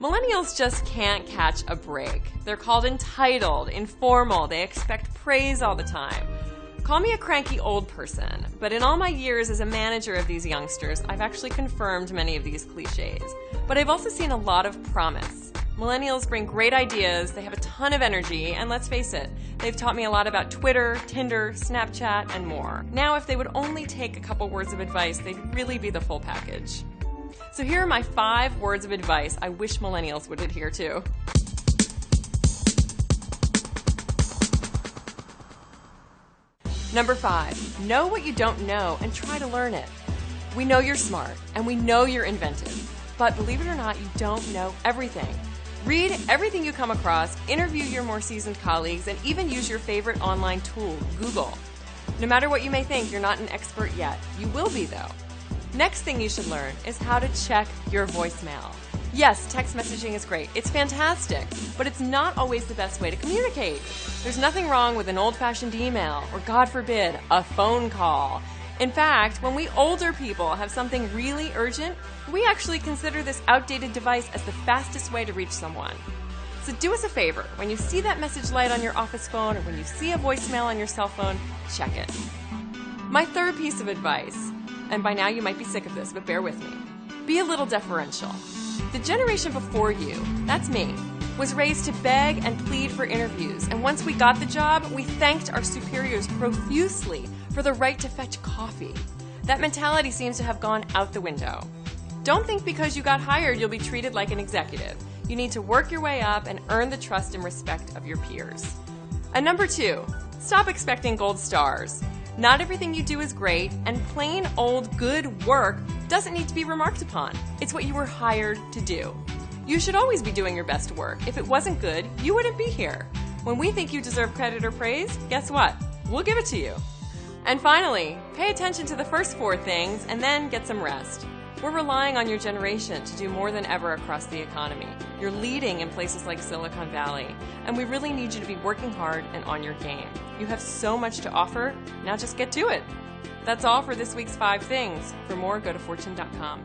Millennials just can't catch a break. They're called entitled, informal, they expect praise all the time. Call me a cranky old person, but in all my years as a manager of these youngsters, I've actually confirmed many of these cliches. But I've also seen a lot of promise. Millennials bring great ideas, they have a ton of energy, and let's face it, they've taught me a lot about Twitter, Tinder, Snapchat, and more. Now, if they would only take a couple words of advice, they'd really be the full package. So here are my 5 words of advice I wish millennials would adhere to. Number 5, know what you don't know and try to learn it. We know you're smart and we know you're inventive, but believe it or not, you don't know everything. Read everything you come across, interview your more seasoned colleagues, and even use your favorite online tool, Google. No matter what you may think, you're not an expert yet. You will be, though. Next thing you should learn is how to check your voicemail. Yes, text messaging is great. It's fantastic, but it's not always the best way to communicate. There's nothing wrong with an old-fashioned email or, God forbid, a phone call. In fact, when we older people have something really urgent, we actually consider this outdated device as the fastest way to reach someone. So do us a favor. When you see that message light on your office phone or when you see a voicemail on your cell phone, check it. My third piece of advice, and by now you might be sick of this, but bear with me. Be a little deferential. The generation before you, that's me, was raised to beg and plead for interviews, and once we got the job, we thanked our superiors profusely for the right to fetch coffee. That mentality seems to have gone out the window. Don't think because you got hired you'll be treated like an executive. You need to work your way up and earn the trust and respect of your peers. And number 2, stop expecting gold stars. Not everything you do is great, and plain old good work doesn't need to be remarked upon. It's what you were hired to do. You should always be doing your best work. If it wasn't good, you wouldn't be here. When we think you deserve credit or praise, guess what? We'll give it to you. And finally, pay attention to the first 4 things and then get some rest. We're relying on your generation to do more than ever across the economy. You're leading in places like Silicon Valley, and we really need you to be working hard and on your game. You have so much to offer, now just get to it. That's all for this week's 5 things. For more, go to fortune.com.